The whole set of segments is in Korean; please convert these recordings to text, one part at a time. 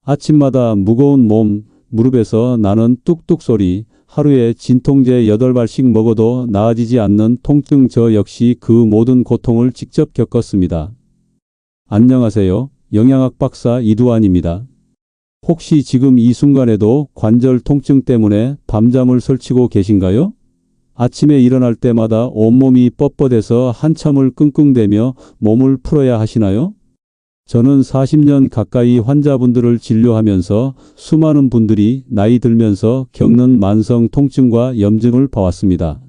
아침마다 무거운 몸, 무릎에서 나는 뚝뚝 소리, 하루에 진통제 8발씩 먹어도 나아지지 않는 통증, 저 역시 그 모든 고통을 직접 겪었습니다. 안녕하세요. 영양학 박사 이두환입니다. 혹시 지금 이 순간에도 관절 통증 때문에 밤잠을 설치고 계신가요? 아침에 일어날 때마다 온몸이 뻣뻣해서 한참을 끙끙대며 몸을 풀어야 하시나요? 저는 40년 가까이 환자분들을 진료하면서 수많은 분들이 나이 들면서 겪는 만성 통증과 염증을 봐왔습니다.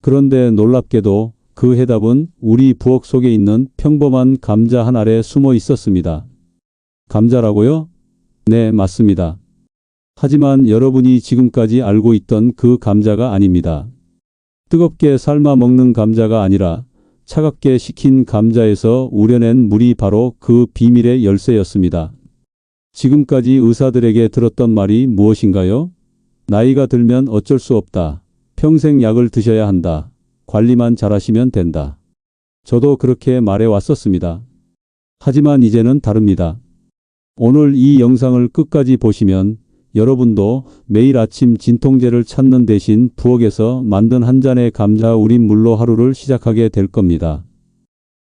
그런데 놀랍게도 그 해답은 우리 부엌 속에 있는 평범한 감자 한 알에 숨어 있었습니다. 감자라고요? 네, 맞습니다. 하지만 여러분이 지금까지 알고 있던 그 감자가 아닙니다. 뜨겁게 삶아 먹는 감자가 아니라 차갑게 식힌 감자에서 우려낸 물이 바로 그 비밀의 열쇠였습니다. 지금까지 의사들에게 들었던 말이 무엇인가요? 나이가 들면 어쩔 수 없다. 평생 약을 드셔야 한다. 관리만 잘하시면 된다. 저도 그렇게 말해왔었습니다. 하지만 이제는 다릅니다. 오늘 이 영상을 끝까지 보시면 여러분도 매일 아침 진통제를 찾는 대신 부엌에서 만든 한 잔의 감자 우린 물로 하루를 시작하게 될 겁니다.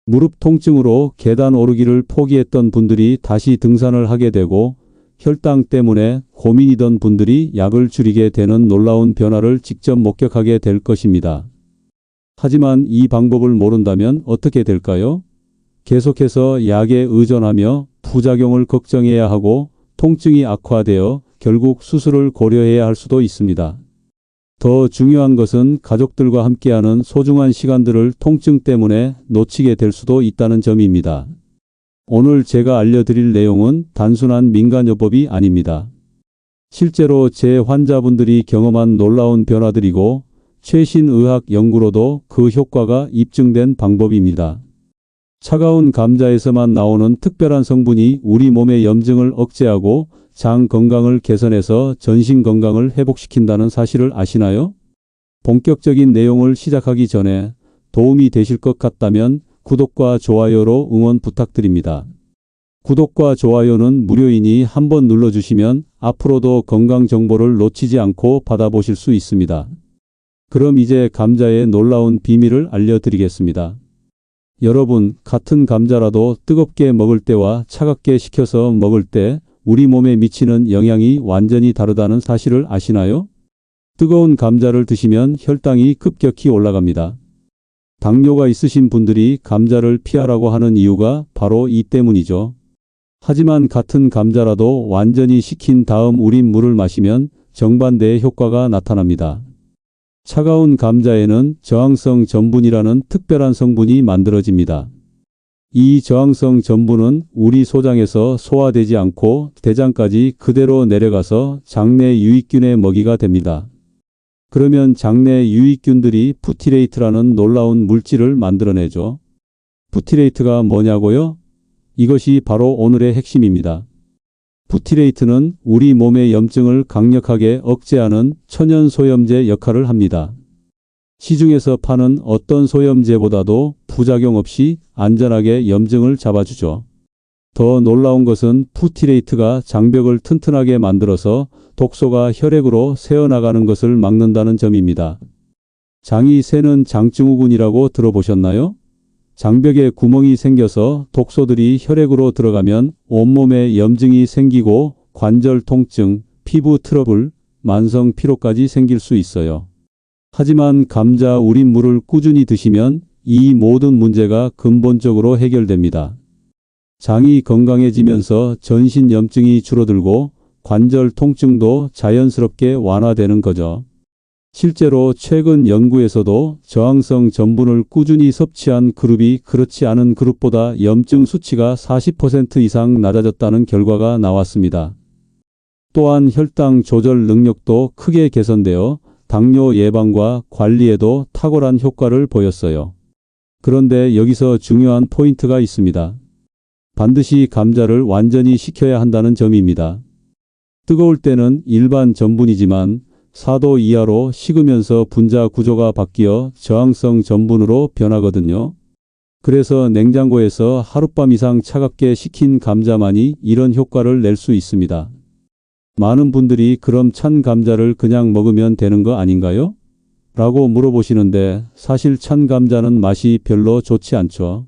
무릎 통증으로 계단 오르기를 포기했던 분들이 다시 등산을 하게 되고, 혈당 때문에 고민이던 분들이 약을 줄이게 되는 놀라운 변화를 직접 목격하게 될 것입니다. 하지만 이 방법을 모른다면 어떻게 될까요? 계속해서 약에 의존하며 부작용을 걱정해야 하고 통증이 악화되어 결국 수술을 고려해야 할 수도 있습니다. 더 중요한 것은 가족들과 함께하는 소중한 시간들을 통증 때문에 놓치게 될 수도 있다는 점입니다. 오늘 제가 알려드릴 내용은 단순한 민간요법이 아닙니다. 실제로 제 환자분들이 경험한 놀라운 변화들이고 최신 의학 연구로도 그 효과가 입증된 방법입니다. 차가운 감자에서만 나오는 특별한 성분이 우리 몸의 염증을 억제하고 장 건강을 개선해서 전신 건강을 회복시킨다는 사실을 아시나요? 본격적인 내용을 시작하기 전에 도움이 되실 것 같다면 구독과 좋아요로 응원 부탁드립니다. 구독과 좋아요는 무료이니 한번 눌러주시면 앞으로도 건강 정보를 놓치지 않고 받아보실 수 있습니다. 그럼 이제 감자의 놀라운 비밀을 알려드리겠습니다. 여러분, 같은 감자라도 뜨겁게 먹을 때와 차갑게 식혀서 먹을 때 우리 몸에 미치는 영향이 완전히 다르다는 사실을 아시나요? 뜨거운 감자를 드시면 혈당이 급격히 올라갑니다. 당뇨가 있으신 분들이 감자를 피하라고 하는 이유가 바로 이 때문이죠. 하지만 같은 감자라도 완전히 식힌 다음 우린 물을 마시면 정반대의 효과가 나타납니다. 차가운 감자에는 저항성 전분이라는 특별한 성분이 만들어집니다. 이 저항성 전분은 우리 소장에서 소화되지 않고 대장까지 그대로 내려가서 장내 유익균의 먹이가 됩니다. 그러면 장내 유익균들이 푸티레이트라는 놀라운 물질을 만들어내죠. 푸티레이트가 뭐냐고요? 이것이 바로 오늘의 핵심입니다. 푸티레이트는 우리 몸의 염증을 강력하게 억제하는 천연 소염제 역할을 합니다. 시중에서 파는 어떤 소염제보다도 부작용 없이 안전하게 염증을 잡아주죠. 더 놀라운 것은 푸티레이트가 장벽을 튼튼하게 만들어서 독소가 혈액으로 새어나가는 것을 막는다는 점입니다. 장이 새는 장증후군이라고 들어보셨나요? 장벽에 구멍이 생겨서 독소들이 혈액으로 들어가면 온몸에 염증이 생기고 관절 통증, 피부 트러블, 만성 피로까지 생길 수 있어요. 하지만 감자 우린 물을 꾸준히 드시면 이 모든 문제가 근본적으로 해결됩니다. 장이 건강해지면서 전신 염증이 줄어들고 관절 통증도 자연스럽게 완화되는 거죠. 실제로 최근 연구에서도 저항성 전분을 꾸준히 섭취한 그룹이 그렇지 않은 그룹보다 염증 수치가 40% 이상 낮아졌다는 결과가 나왔습니다. 또한 혈당 조절 능력도 크게 개선되어 당뇨 예방과 관리에도 탁월한 효과를 보였어요. 그런데 여기서 중요한 포인트가 있습니다. 반드시 감자를 완전히 식혀야 한다는 점입니다. 뜨거울 때는 일반 전분이지만 4도 이하로 식으면서 분자 구조가 바뀌어 저항성 전분으로 변하거든요. 그래서 냉장고에서 하룻밤 이상 차갑게 식힌 감자만이 이런 효과를 낼 수 있습니다. 많은 분들이 그럼 찬 감자를 그냥 먹으면 되는 거 아닌가요? 라고 물어보시는데 사실 찬 감자는 맛이 별로 좋지 않죠.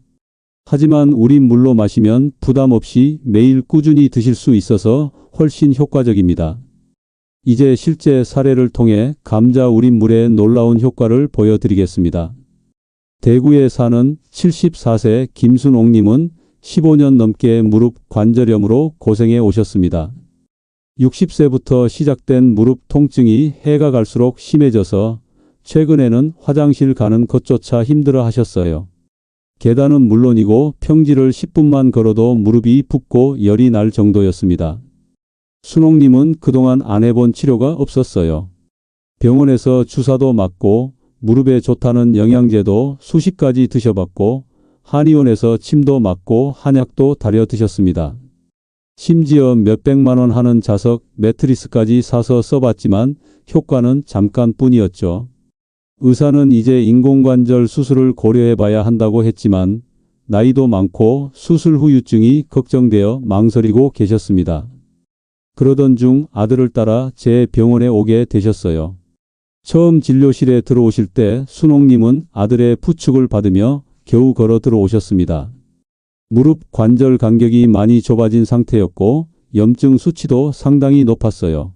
하지만 우린 물로 마시면 부담 없이 매일 꾸준히 드실 수 있어서 훨씬 효과적입니다. 이제 실제 사례를 통해 감자 우린 물의 놀라운 효과를 보여드리겠습니다. 대구에 사는 74세 김순옥님은 15년 넘게 무릎 관절염으로 고생해 오셨습니다. 60세부터 시작된 무릎 통증이 해가 갈수록 심해져서 최근에는 화장실 가는 것조차 힘들어 하셨어요. 계단은 물론이고 평지를 10분만 걸어도 무릎이 붓고 열이 날 정도였습니다. 순옥님은 그동안 안 해본 치료가 없었어요. 병원에서 주사도 맞고 무릎에 좋다는 영양제도 수십 가지 드셔봤고 한의원에서 침도 맞고 한약도 다려 드셨습니다. 심지어 몇백만 원 하는 자석 매트리스까지 사서 써봤지만 효과는 잠깐뿐이었죠. 의사는 이제 인공관절 수술을 고려해봐야 한다고 했지만 나이도 많고 수술 후유증이 걱정되어 망설이고 계셨습니다. 그러던 중 아들을 따라 제 병원에 오게 되셨어요. 처음 진료실에 들어오실 때 순옥님은 아들의 부축을 받으며 겨우 걸어 들어오셨습니다. 무릎 관절 간격이 많이 좁아진 상태였고 염증 수치도 상당히 높았어요.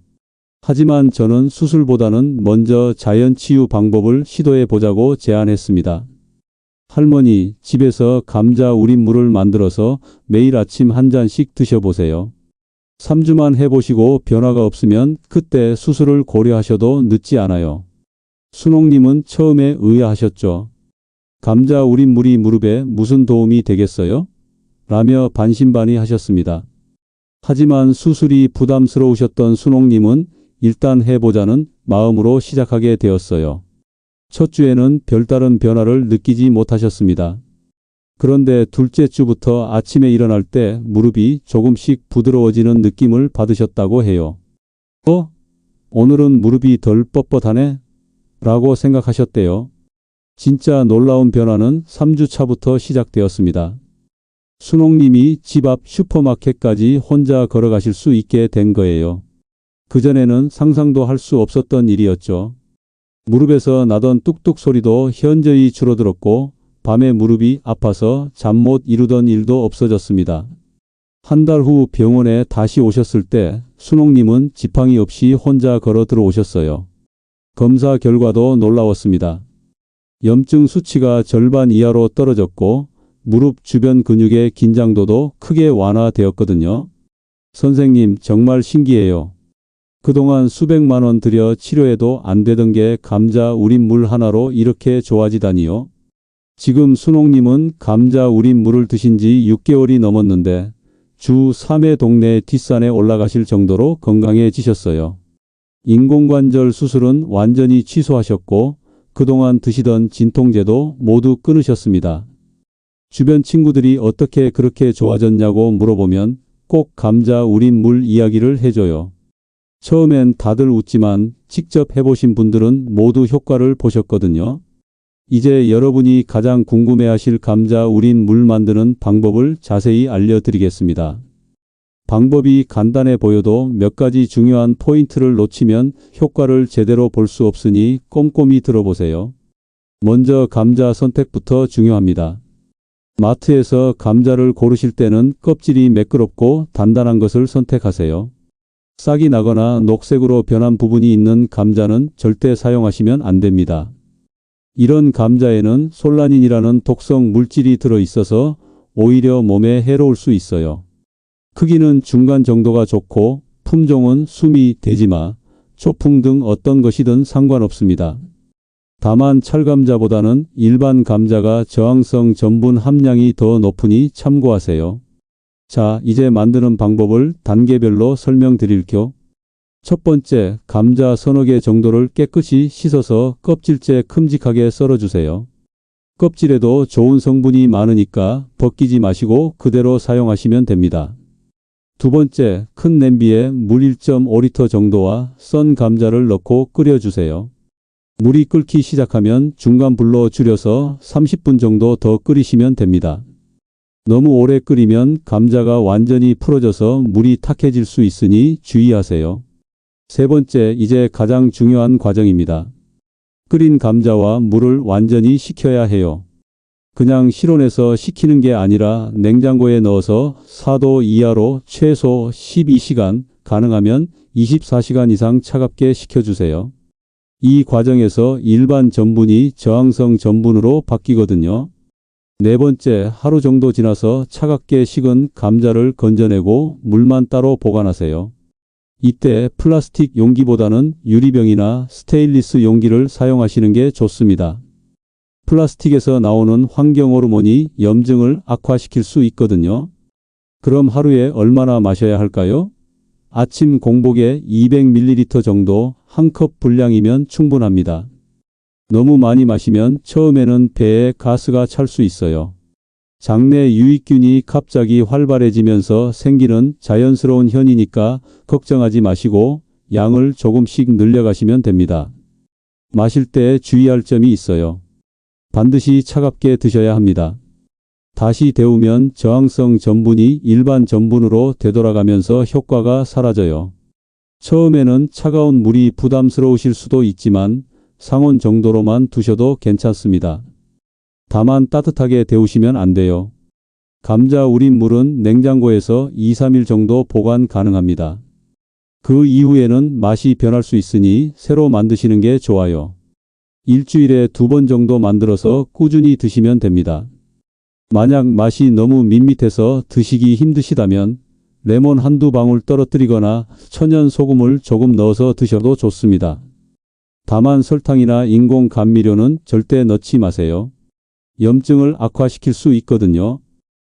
하지만 저는 수술보다는 먼저 자연치유 방법을 시도해 보자고 제안했습니다. 할머니, 집에서 감자 우린 물을 만들어서 매일 아침 한 잔씩 드셔보세요. 3주만 해보시고 변화가 없으면 그때 수술을 고려하셔도 늦지 않아요. 순옥님은 처음에 의아하셨죠. 감자 우린 물이 무릎에 무슨 도움이 되겠어요? 라며 반신반의하셨습니다. 하지만 수술이 부담스러우셨던 순옥님은 일단 해보자는 마음으로 시작하게 되었어요. 첫 주에는 별다른 변화를 느끼지 못하셨습니다. 그런데 둘째 주부터 아침에 일어날 때 무릎이 조금씩 부드러워지는 느낌을 받으셨다고 해요. 오늘은 무릎이 덜 뻣뻣하네? 라고 생각하셨대요. 진짜 놀라운 변화는 3주 차부터 시작되었습니다. 순옥님이 집 앞 슈퍼마켓까지 혼자 걸어가실 수 있게 된 거예요. 그전에는 상상도 할 수 없었던 일이었죠. 무릎에서 나던 뚝뚝 소리도 현저히 줄어들었고 밤에 무릎이 아파서 잠 못 이루던 일도 없어졌습니다. 한 달 후 병원에 다시 오셨을 때 순옥님은 지팡이 없이 혼자 걸어 들어오셨어요. 검사 결과도 놀라웠습니다. 염증 수치가 절반 이하로 떨어졌고 무릎 주변 근육의 긴장도도 크게 완화되었거든요. 선생님, 정말 신기해요. 그동안 수백만 원 들여 치료해도 안 되던 게 감자 우린 물 하나로 이렇게 좋아지다니요. 지금 순옥님은 감자 우린 물을 드신 지 6개월이 넘었는데 주 3회 동네 뒷산에 올라가실 정도로 건강해지셨어요. 인공관절 수술은 완전히 취소하셨고 그동안 드시던 진통제도 모두 끊으셨습니다. 주변 친구들이 어떻게 그렇게 좋아졌냐고 물어보면 꼭 감자 우린 물 이야기를 해줘요. 처음엔 다들 웃지만 직접 해보신 분들은 모두 효과를 보셨거든요. 이제 여러분이 가장 궁금해하실 감자 우린 물 만드는 방법을 자세히 알려드리겠습니다. 방법이 간단해 보여도 몇 가지 중요한 포인트를 놓치면 효과를 제대로 볼 수 없으니 꼼꼼히 들어보세요. 먼저 감자 선택부터 중요합니다. 마트에서 감자를 고르실 때는 껍질이 매끄럽고 단단한 것을 선택하세요. 싹이 나거나 녹색으로 변한 부분이 있는 감자는 절대 사용하시면 안 됩니다. 이런 감자에는 솔라닌이라는 독성 물질이 들어있어서 오히려 몸에 해로울 수 있어요. 크기는 중간 정도가 좋고 품종은 수미, 대지마, 초풍 등 어떤 것이든 상관없습니다. 다만 찰감자보다는 일반 감자가 저항성 전분 함량이 더 높으니 참고하세요. 자, 이제 만드는 방법을 단계별로 설명드릴게요. 첫 번째, 감자 서너 개 정도를 깨끗이 씻어서 껍질째 큼직하게 썰어주세요. 껍질에도 좋은 성분이 많으니까 벗기지 마시고 그대로 사용하시면 됩니다. 두 번째, 큰 냄비에 물 1.5리터 정도와 썬 감자를 넣고 끓여주세요. 물이 끓기 시작하면 중간 불로 줄여서 30분 정도 더 끓이시면 됩니다. 너무 오래 끓이면 감자가 완전히 풀어져서 물이 탁해질 수 있으니 주의하세요. 세 번째, 이제 가장 중요한 과정입니다. 끓인 감자와 물을 완전히 식혀야 해요. 그냥 실온에서 식히는 게 아니라 냉장고에 넣어서 4도 이하로 최소 12시간, 가능하면 24시간 이상 차갑게 식혀주세요. 이 과정에서 일반 전분이 저항성 전분으로 바뀌거든요. 네 번째, 하루 정도 지나서 차갑게 식은 감자를 건져내고 물만 따로 보관하세요. 이때 플라스틱 용기보다는 유리병이나 스테인리스 용기를 사용하시는 게 좋습니다. 플라스틱에서 나오는 환경 호르몬이 염증을 악화시킬 수 있거든요. 그럼 하루에 얼마나 마셔야 할까요? 아침 공복에 200ml 정도 한 컵 분량이면 충분합니다. 너무 많이 마시면 처음에는 배에 가스가 찰 수 있어요. 장내 유익균이 갑자기 활발해지면서 생기는 자연스러운 현이니까 걱정하지 마시고 양을 조금씩 늘려가시면 됩니다. 마실 때 주의할 점이 있어요. 반드시 차갑게 드셔야 합니다. 다시 데우면 저항성 전분이 일반 전분으로 되돌아가면서 효과가 사라져요. 처음에는 차가운 물이 부담스러우실 수도 있지만 상온 정도로만 두셔도 괜찮습니다. 다만 따뜻하게 데우시면 안 돼요. 감자 우린 물은 냉장고에서 2-3일 정도 보관 가능합니다. 그 이후에는 맛이 변할 수 있으니 새로 만드시는 게 좋아요. 일주일에 2번 정도 만들어서 꾸준히 드시면 됩니다. 만약 맛이 너무 밋밋해서 드시기 힘드시다면 레몬 한두 방울 떨어뜨리거나 천연 소금을 조금 넣어서 드셔도 좋습니다. 다만 설탕이나 인공 감미료는 절대 넣지 마세요. 염증을 악화시킬 수 있거든요.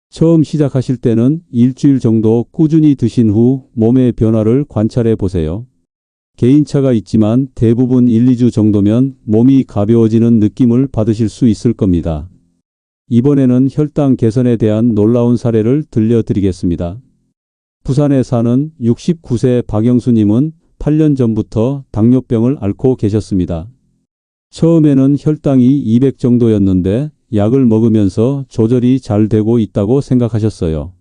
처음 시작하실 때는 일주일 정도 꾸준히 드신 후 몸의 변화를 관찰해 보세요. 개인차가 있지만 대부분 1-2주 정도면 몸이 가벼워지는 느낌을 받으실 수 있을 겁니다. 이번에는 혈당 개선에 대한 놀라운 사례를 들려드리겠습니다. 부산에 사는 69세 박영수님은 8년 전부터 당뇨병을 앓고 계셨습니다. 처음에는 혈당이 200 정도였는데 약을 먹으면서 조절이 잘 되고 있다고 생각하셨어요.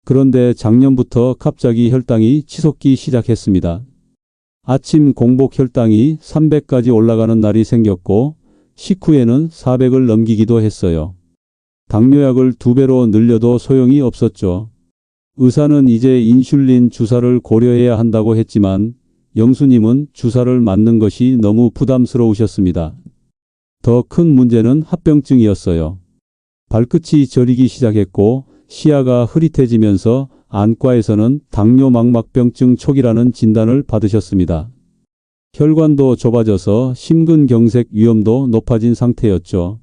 그런데 작년부터 갑자기 혈당이 치솟기 시작했습니다. 아침 공복 혈당이 300까지 올라가는 날이 생겼고 식후에는 400을 넘기기도 했어요. 당뇨약을 2배로 늘려도 소용이 없었죠. 의사는 이제 인슐린 주사를 고려해야 한다고 했지만 영수님은 주사를 맞는 것이 너무 부담스러우셨습니다. 더 큰 문제는 합병증이었어요. 발끝이 저리기 시작했고 시야가 흐릿해지면서 안과에서는 당뇨망막병증 초기라는 진단을 받으셨습니다. 혈관도 좁아져서 심근경색 위험도 높아진 상태였죠.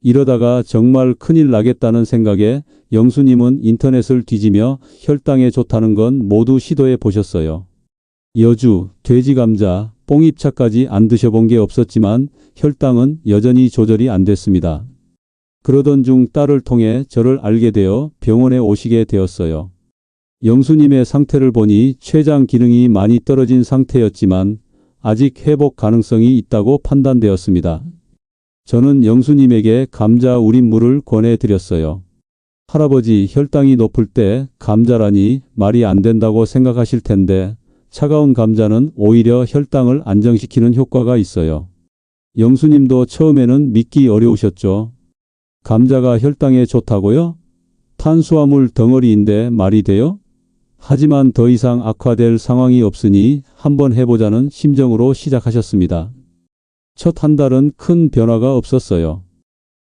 이러다가 정말 큰일 나겠다는 생각에 영수님은 인터넷을 뒤지며 혈당에 좋다는 건 모두 시도해 보셨어요. 여주, 돼지감자, 뽕잎차까지 안 드셔본 게 없었지만 혈당은 여전히 조절이 안 됐습니다. 그러던 중 딸을 통해 저를 알게 되어 병원에 오시게 되었어요. 영수님의 상태를 보니 췌장 기능이 많이 떨어진 상태였지만 아직 회복 가능성이 있다고 판단되었습니다. 저는 영수님에게 감자 우린 물을 권해드렸어요. 할아버지, 혈당이 높을 때 감자라니 말이 안 된다고 생각하실 텐데 차가운 감자는 오히려 혈당을 안정시키는 효과가 있어요. 영수님도 처음에는 믿기 어려우셨죠. 감자가 혈당에 좋다고요? 탄수화물 덩어리인데 말이 돼요? 하지만 더 이상 악화될 상황이 없으니 한번 해보자는 심정으로 시작하셨습니다. 첫 한 달은 큰 변화가 없었어요.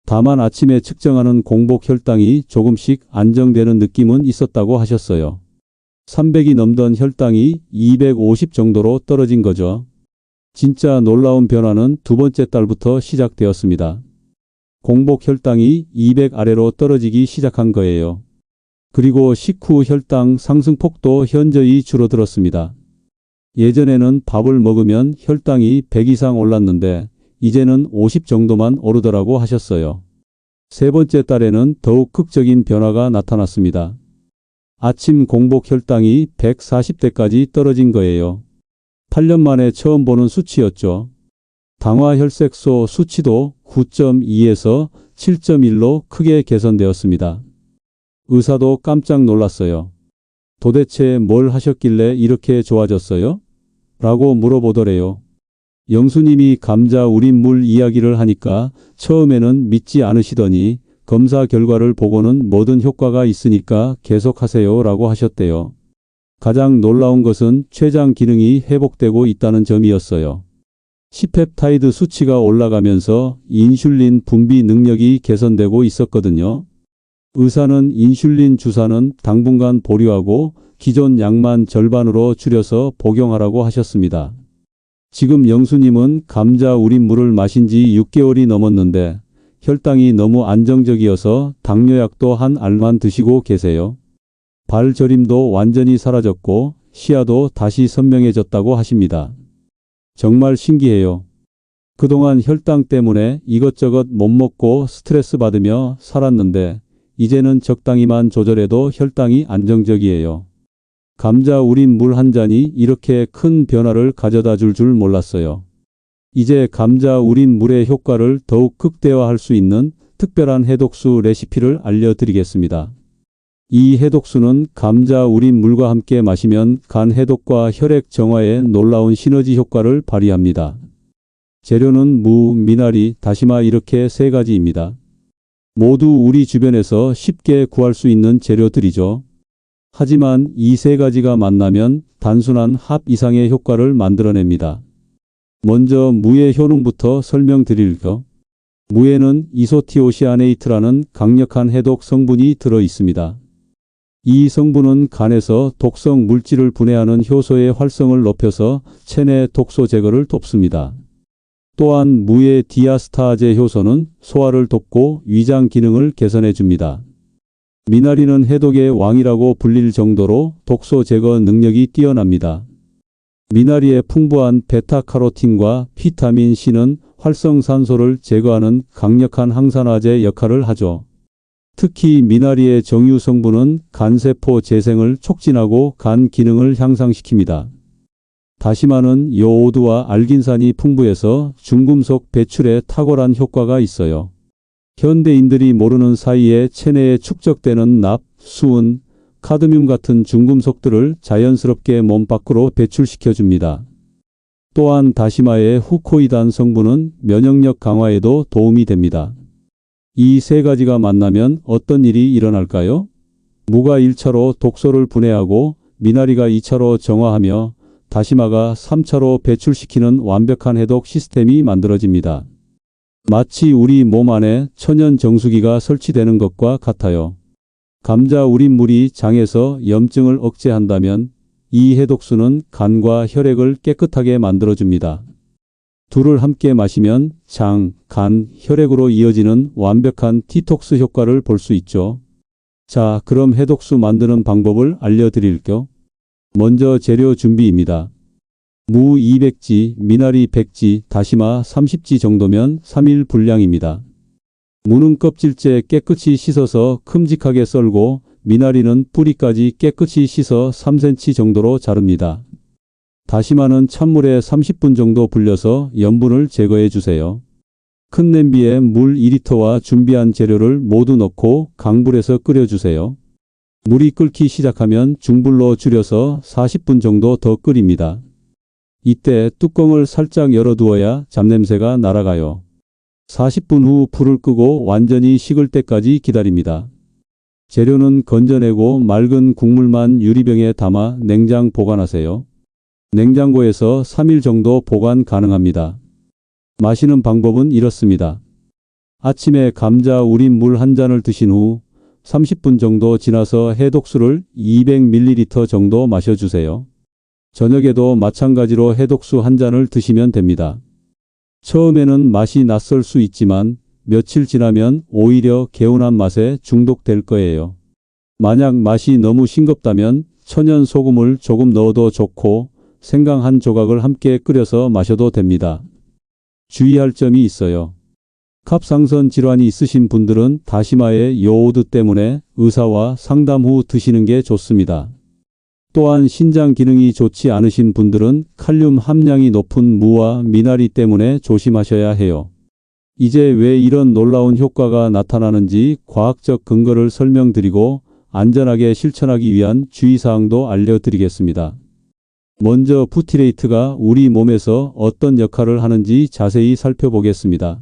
다만 아침에 측정하는 공복 혈당이 조금씩 안정되는 느낌은 있었다고 하셨어요. 300이 넘던 혈당이 250 정도로 떨어진 거죠. 진짜 놀라운 변화는 두 번째 달부터 시작되었습니다. 공복 혈당이 200 아래로 떨어지기 시작한 거예요. 그리고 식후 혈당 상승폭도 현저히 줄어들었습니다. 예전에는 밥을 먹으면 혈당이 100 이상 올랐는데 이제는 50 정도만 오르더라고 하셨어요. 세 번째 달에는 더욱 극적인 변화가 나타났습니다. 아침 공복 혈당이 140대까지 떨어진 거예요. 8년 만에 처음 보는 수치였죠. 당화혈색소 수치도 9.2에서 7.1로 크게 개선되었습니다. 의사도 깜짝 놀랐어요. 도대체 뭘 하셨길래 이렇게 좋아졌어요? 라고 물어보더래요. 영수님이 감자 우린 물 이야기를 하니까 처음에는 믿지 않으시더니 검사 결과를 보고는 뭐든 효과가 있으니까 계속하세요 라고 하셨대요. 가장 놀라운 것은 췌장 기능이 회복되고 있다는 점이었어요. C-펩타이드 수치가 올라가면서 인슐린 분비 능력이 개선되고 있었거든요. 의사는 인슐린 주사는 당분간 보류하고 기존 약만 절반으로 줄여서 복용하라고 하셨습니다. 지금 영수님은 감자 우린 물을 마신 지 6개월이 넘었는데 혈당이 너무 안정적이어서 당뇨약도 한 알만 드시고 계세요. 발 저림도 완전히 사라졌고 시야도 다시 선명해졌다고 하십니다. 정말 신기해요. 그동안 혈당 때문에 이것저것 못 먹고 스트레스 받으며 살았는데 이제는 적당히만 조절해도 혈당이 안정적이에요. 감자 우린 물 한 잔이 이렇게 큰 변화를 가져다 줄 몰랐어요. 이제 감자 우린 물의 효과를 더욱 극대화할 수 있는 특별한 해독수 레시피를 알려드리겠습니다. 이 해독수는 감자 우린 물과 함께 마시면 간 해독과 혈액 정화에 놀라운 시너지 효과를 발휘합니다. 재료는 무, 미나리, 다시마 이렇게 세 가지입니다. 모두 우리 주변에서 쉽게 구할 수 있는 재료들이죠. 하지만 이 세 가지가 만나면 단순한 합 이상의 효과를 만들어냅니다. 먼저 무의 효능부터 설명드릴게요. 무에는 이소티오시아네이트라는 강력한 해독 성분이 들어 있습니다. 이 성분은 간에서 독성 물질을 분해하는 효소의 활성을 높여서 체내 독소 제거를 돕습니다. 또한 무의 디아스타아제 효소는 소화를 돕고 위장 기능을 개선해 줍니다. 미나리는 해독의 왕이라고 불릴 정도로 독소 제거 능력이 뛰어납니다. 미나리의 풍부한 베타카로틴과 비타민 C는 활성산소를 제거하는 강력한 항산화제 역할을 하죠. 특히 미나리의 정유 성분은 간세포 재생을 촉진하고 간 기능을 향상시킵니다. 다시마는 요오드와 알긴산이 풍부해서 중금속 배출에 탁월한 효과가 있어요. 현대인들이 모르는 사이에 체내에 축적되는 납, 수은, 카드뮴 같은 중금속들을 자연스럽게 몸 밖으로 배출시켜 줍니다. 또한 다시마의 후코이단 성분은 면역력 강화에도 도움이 됩니다. 이 세 가지가 만나면 어떤 일이 일어날까요? 무가 1차로 독소를 분해하고 미나리가 2차로 정화하며 다시마가 3차로 배출시키는 완벽한 해독 시스템이 만들어집니다. 마치 우리 몸 안에 천연 정수기가 설치되는 것과 같아요. 감자 우린 물이 장에서 염증을 억제한다면 이 해독수는 간과 혈액을 깨끗하게 만들어줍니다. 둘을 함께 마시면 장, 간, 혈액으로 이어지는 완벽한 디톡스 효과를 볼 수 있죠. 자, 그럼 해독수 만드는 방법을 알려드릴게요. 먼저 재료 준비입니다. 무 200지, 미나리 100지, 다시마 30지 정도면 3일 분량입니다. 무는 껍질째 깨끗이 씻어서 큼직하게 썰고 미나리는 뿌리까지 깨끗이 씻어 3cm 정도로 자릅니다. 다시마는 찬물에 30분 정도 불려서 염분을 제거해 주세요. 큰 냄비에 물 2리터와 준비한 재료를 모두 넣고 강불에서 끓여주세요. 물이 끓기 시작하면 중불로 줄여서 40분 정도 더 끓입니다. 이때 뚜껑을 살짝 열어두어야 잡냄새가 날아가요. 40분 후 불을 끄고 완전히 식을 때까지 기다립니다. 재료는 건져내고 맑은 국물만 유리병에 담아 냉장 보관하세요. 냉장고에서 3일 정도 보관 가능합니다. 마시는 방법은 이렇습니다. 아침에 감자 우린 물 한 잔을 드신 후 30분 정도 지나서 해독수를 200ml 정도 마셔주세요. 저녁에도 마찬가지로 해독수 한 잔을 드시면 됩니다. 처음에는 맛이 낯설 수 있지만 며칠 지나면 오히려 개운한 맛에 중독될 거예요. 만약 맛이 너무 싱겁다면 천연 소금을 조금 넣어도 좋고 생강 한 조각을 함께 끓여서 마셔도 됩니다. 주의할 점이 있어요. 갑상선 질환이 있으신 분들은 다시마의 요오드 때문에 의사와 상담 후 드시는 게 좋습니다. 또한 신장 기능이 좋지 않으신 분들은 칼륨 함량이 높은 무와 미나리 때문에 조심하셔야 해요. 이제 왜 이런 놀라운 효과가 나타나는지 과학적 근거를 설명드리고 안전하게 실천하기 위한 주의사항도 알려드리겠습니다. 먼저 푸티레이트가 우리 몸에서 어떤 역할을 하는지 자세히 살펴보겠습니다.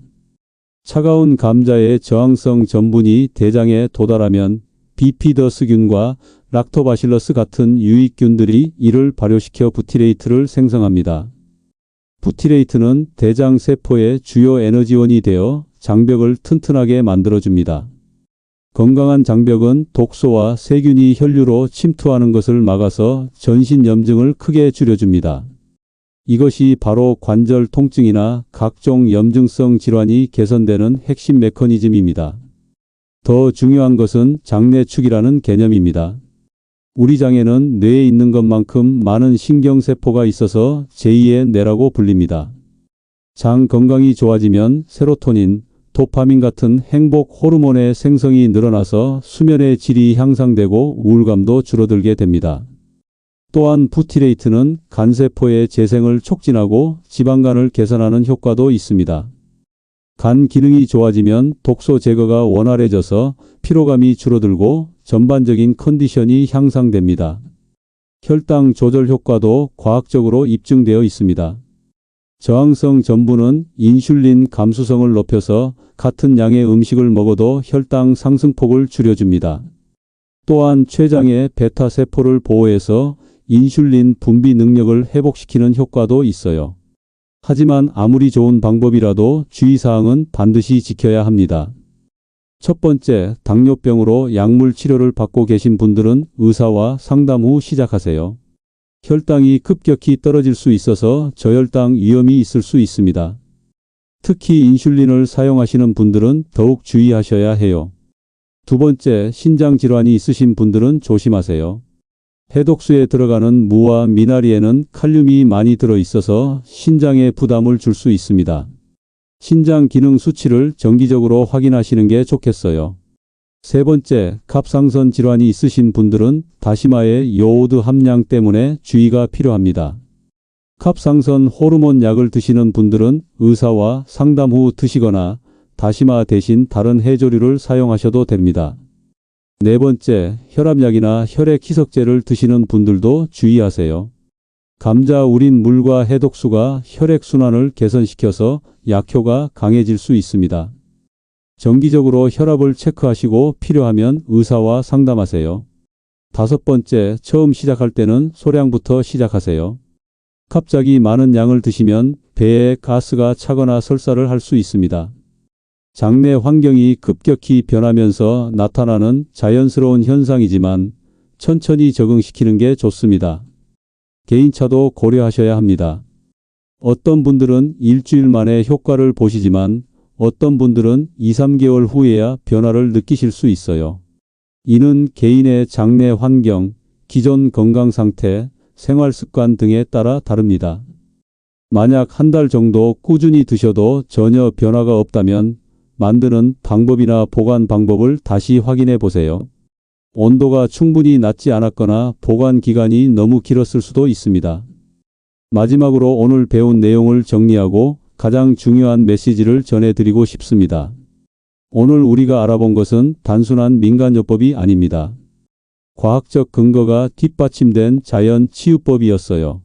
차가운 감자의 저항성 전분이 대장에 도달하면 비피더스균과 락토바실러스 같은 유익균들이 이를 발효시켜 푸티레이트를 생성합니다. 푸티레이트는 대장 세포의 주요 에너지원이 되어 장벽을 튼튼하게 만들어줍니다. 건강한 장벽은 독소와 세균이 혈류로 침투하는 것을 막아서 전신 염증을 크게 줄여줍니다. 이것이 바로 관절 통증이나 각종 염증성 질환이 개선되는 핵심 메커니즘입니다. 더 중요한 것은 장내축이라는 개념입니다. 우리 장에는 뇌에 있는 것만큼 많은 신경세포가 있어서 제2의 뇌라고 불립니다. 장 건강이 좋아지면 세로토닌, 도파민 같은 행복 호르몬의 생성이 늘어나서 수면의 질이 향상되고 우울감도 줄어들게 됩니다. 또한 푸티레이트는 간세포의 재생을 촉진하고 지방간을 개선하는 효과도 있습니다. 간 기능이 좋아지면 독소 제거가 원활해져서 피로감이 줄어들고 전반적인 컨디션이 향상됩니다. 혈당 조절 효과도 과학적으로 입증되어 있습니다. 저항성 전분은 인슐린 감수성을 높여서 같은 양의 음식을 먹어도 혈당 상승폭을 줄여줍니다. 또한 췌장의 베타세포를 보호해서 인슐린 분비 능력을 회복시키는 효과도 있어요. 하지만 아무리 좋은 방법이라도 주의사항은 반드시 지켜야 합니다. 첫 번째, 당뇨병으로 약물 치료를 받고 계신 분들은 의사와 상담 후 시작하세요. 혈당이 급격히 떨어질 수 있어서 저혈당 위험이 있을 수 있습니다. 특히 인슐린을 사용하시는 분들은 더욱 주의하셔야 해요. 두 번째, 신장 질환이 있으신 분들은 조심하세요. 해독수에 들어가는 무와 미나리에는 칼륨이 많이 들어있어서 신장에 부담을 줄 수 있습니다. 신장 기능 수치를 정기적으로 확인하시는 게 좋겠어요. 세 번째, 갑상선 질환이 있으신 분들은 다시마의 요오드 함량 때문에 주의가 필요합니다. 갑상선 호르몬 약을 드시는 분들은 의사와 상담 후 드시거나 다시마 대신 다른 해조류를 사용하셔도 됩니다. 네 번째, 혈압약이나 혈액 희석제를 드시는 분들도 주의하세요. 감자 우린 물과 해독수가 혈액순환을 개선시켜서 약효가 강해질 수 있습니다. 정기적으로 혈압을 체크하시고 필요하면 의사와 상담하세요. 다섯 번째, 처음 시작할 때는 소량부터 시작하세요. 갑자기 많은 양을 드시면 배에 가스가 차거나 설사를 할 수 있습니다. 장내 환경이 급격히 변하면서 나타나는 자연스러운 현상이지만 천천히 적응시키는 게 좋습니다. 개인차도 고려하셔야 합니다. 어떤 분들은 일주일 만에 효과를 보시지만 어떤 분들은 2~3개월 후에야 변화를 느끼실 수 있어요. 이는 개인의 장내 환경, 기존 건강 상태, 생활 습관 등에 따라 다릅니다. 만약 한 달 정도 꾸준히 드셔도 전혀 변화가 없다면 만드는 방법이나 보관 방법을 다시 확인해 보세요. 온도가 충분히 낮지 않았거나 보관 기간이 너무 길었을 수도 있습니다. 마지막으로 오늘 배운 내용을 정리하고 가장 중요한 메시지를 전해드리고 싶습니다. 오늘 우리가 알아본 것은 단순한 민간요법이 아닙니다. 과학적 근거가 뒷받침된 자연 치유법이었어요.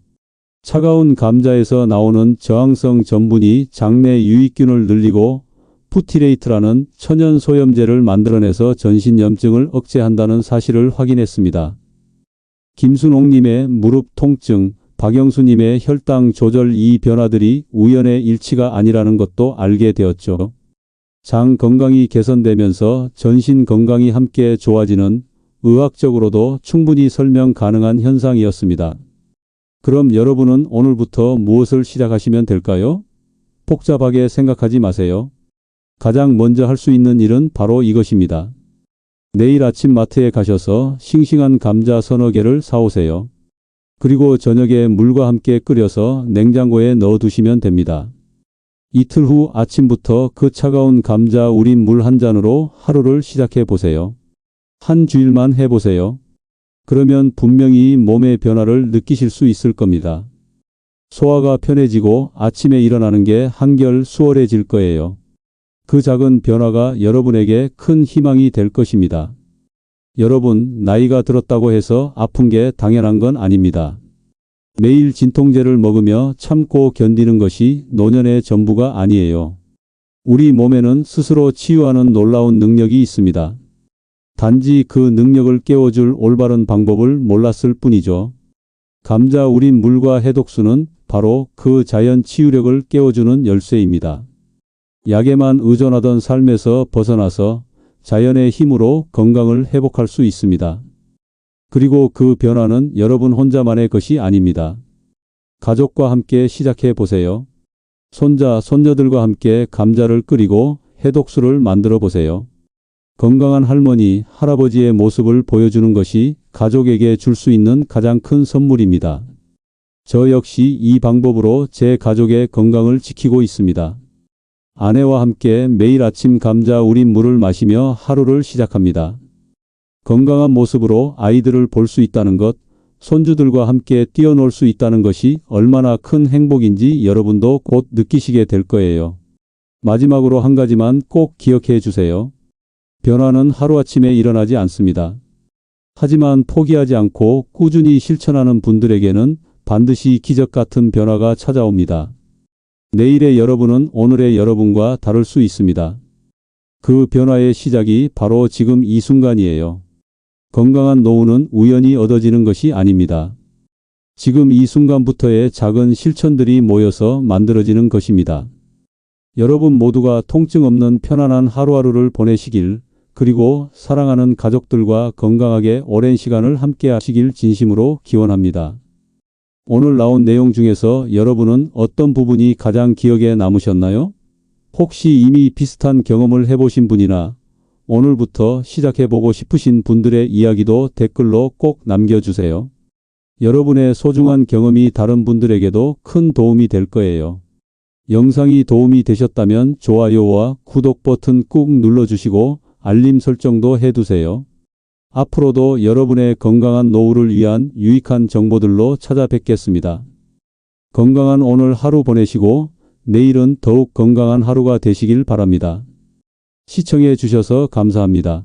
차가운 감자에서 나오는 저항성 전분이 장내 유익균을 늘리고 푸티레이트라는 천연 소염제를 만들어내서 전신염증을 억제한다는 사실을 확인했습니다. 김순옥님의 무릎 통증, 박영수님의 혈당 조절 이 변화들이 우연의 일치가 아니라는 것도 알게 되었죠. 장 건강이 개선되면서 전신 건강이 함께 좋아지는 의학적으로도 충분히 설명 가능한 현상이었습니다. 그럼 여러분은 오늘부터 무엇을 시작하시면 될까요? 복잡하게 생각하지 마세요. 가장 먼저 할 수 있는 일은 바로 이것입니다. 내일 아침 마트에 가셔서 싱싱한 감자 서너 개를 사오세요. 그리고 저녁에 물과 함께 끓여서 냉장고에 넣어두시면 됩니다. 이틀 후 아침부터 그 차가운 감자 우린 물 한 잔으로 하루를 시작해 보세요. 한 주일만 해보세요. 그러면 분명히 몸의 변화를 느끼실 수 있을 겁니다. 소화가 편해지고 아침에 일어나는 게 한결 수월해질 거예요. 그 작은 변화가 여러분에게 큰 희망이 될 것입니다. 여러분, 나이가 들었다고 해서 아픈 게 당연한 건 아닙니다. 매일 진통제를 먹으며 참고 견디는 것이 노년의 전부가 아니에요. 우리 몸에는 스스로 치유하는 놀라운 능력이 있습니다. 단지 그 능력을 깨워줄 올바른 방법을 몰랐을 뿐이죠. 감자 우린 물과 해독수는 바로 그 자연 치유력을 깨워주는 열쇠입니다. 약에만 의존하던 삶에서 벗어나서 자연의 힘으로 건강을 회복할 수 있습니다. 그리고 그 변화는 여러분 혼자만의 것이 아닙니다. 가족과 함께 시작해 보세요. 손자, 손녀들과 함께 감자를 끓이고 해독수를 만들어 보세요. 건강한 할머니, 할아버지의 모습을 보여주는 것이 가족에게 줄 수 있는 가장 큰 선물입니다. 저 역시 이 방법으로 제 가족의 건강을 지키고 있습니다. 아내와 함께 매일 아침 감자 우린 물을 마시며 하루를 시작합니다. 건강한 모습으로 아이들을 볼 수 있다는 것, 손주들과 함께 뛰어놀 수 있다는 것이 얼마나 큰 행복인지 여러분도 곧 느끼시게 될 거예요. 마지막으로 한 가지만 꼭 기억해 주세요. 변화는 하루아침에 일어나지 않습니다. 하지만 포기하지 않고 꾸준히 실천하는 분들에게는 반드시 기적 같은 변화가 찾아옵니다. 내일의 여러분은 오늘의 여러분과 다를 수 있습니다. 그 변화의 시작이 바로 지금 이 순간이에요. 건강한 노후는 우연히 얻어지는 것이 아닙니다. 지금 이 순간부터의 작은 실천들이 모여서 만들어지는 것입니다. 여러분 모두가 통증 없는 편안한 하루하루를 보내시길, 그리고 사랑하는 가족들과 건강하게 오랜 시간을 함께 하시길 진심으로 기원합니다. 오늘 나온 내용 중에서 여러분은 어떤 부분이 가장 기억에 남으셨나요? 혹시 이미 비슷한 경험을 해보신 분이나 오늘부터 시작해보고 싶으신 분들의 이야기도 댓글로 꼭 남겨주세요. 여러분의 소중한 경험이 다른 분들에게도 큰 도움이 될 거예요. 영상이 도움이 되셨다면 좋아요와 구독 버튼 꾹 눌러주시고 알림 설정도 해두세요. 앞으로도 여러분의 건강한 노후를 위한 유익한 정보들로 찾아뵙겠습니다. 건강한 오늘 하루 보내시고 내일은 더욱 건강한 하루가 되시길 바랍니다. 시청해 주셔서 감사합니다.